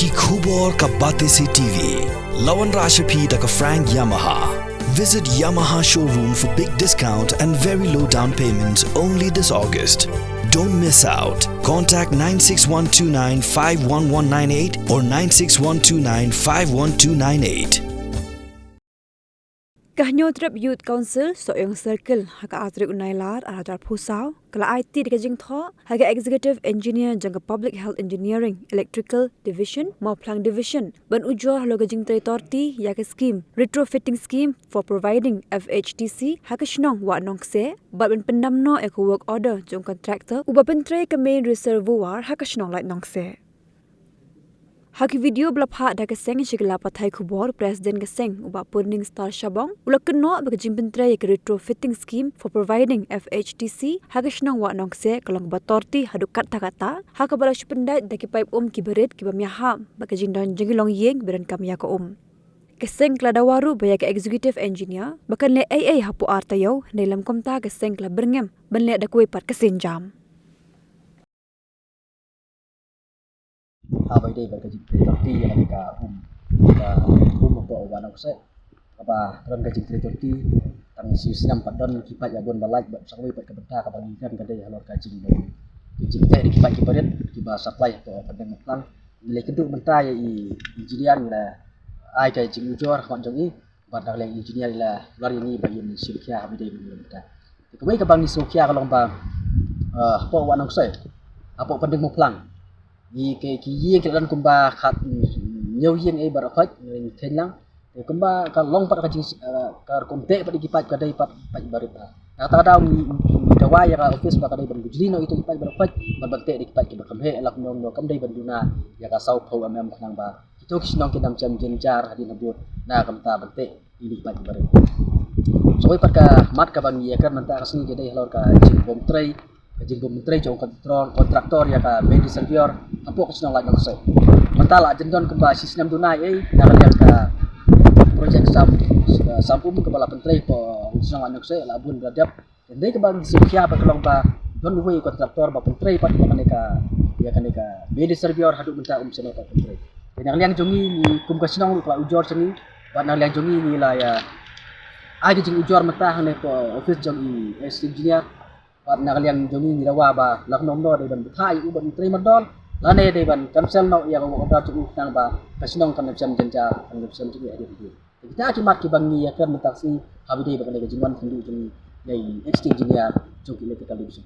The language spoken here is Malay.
Ki khubor ka bate se TV. Lawan Rashapi da ka Frank Yamaha. Visit Yamaha showroom for big discount and very low down payments only this August. Don't miss out. Contact 96129 51198 or 96129 51298. Kynnoh Trep Youth Council Soyong Circle haka atri unailar aradar pusau kala IT di Kajing Tho haka Executive Engineer jangka Public Health Engineering Electrical Division Mauplang Division ban ujor halo Kajing Trei Torti yaka scheme Retrofitting Scheme for Providing FHTC haka Shnong Wahnongkseh bat ban pendamno eko work order jong contractor uba pentrei ke main reservoir haka Shnong Wahnongkseh. Haki video belapha da keseng shigla pathai khubor president keseng uba purning star shabong ula Kynnoh ba jimpintre ke retrofitting scheme for providing FHTC haka Shnong Wahnongkseh kalong ba Torti hadu kata haka bala shpendai da ki pipe kiberit ki bamyaha ba jindon jengilong yeng beran kamya ko keseng kla dawaru ba ke executive engineer bakan le AA hapu artayo nelam komta keseng kla berngem banle da kuai pat kesenjam. By day berkaji Torti yang mereka apa Wahnongkseh apa dalam kaji Torti tang sistem padon kipat ya bon balai sawi pat kebenta ka bagikan kadai halor kaji kaji teh di kipat kiparit kiba supply to padang metlang nilai keduk benta ya engineer la ai kaji ujor kon jongi padang le engineer la luar ini bagian silkia by day benta kemai ka bang ni silkia kalong bang apa Wahnongkseh apa padang metlang di ke kiye ke dan kumba khat nyau yeng e barakhaj khenlang e kumba ka long pat ka jing ka kontek pat dikipat ka dai pat barita ta daw ni dawa ya ka office ba ka dai ban gujlino itu kipat barakhaj ban bante dikipat ki ba kamhe elak nom no kam dai banduna ya ka sau phau amam khnang ba itu kisnong ke dam jam jenjar hadin abut na kam ta bante ini pat barita so pat ka mat ka bang ya kan manta ka sini dai halor ka jing bom Trei Kajing Trei jong kontraktor ya ka bedi servior apo Kynnoh Wahnongkseh mentala jendon ke sistem tunai dalam yang ka projek sampum ke bala pentrei po Kynnoh Wahnongkseh labun beradab ndai ke bang sikia ba kelong ba don we kontraktor ba pentrei pat ya kaneka bedi servior hadu menta sene pa pentrei yang liang jongi ni kum Kynnoh kla ujor seni ba nang liang jongi ni la ya ai jing ujor menta hane po office jongi engineer pat nak liang jongi ni dawa ba lak nom no de ban thai u ban Trei madol lane de ban cancel no ya ko da chu nang ba Kynnoh kan jam jenja kan jam tu ya dia kita kimat ki bang ni ya kan mentaksi habide ba kan jingwan fundu jongi nei engineer jongi electrical division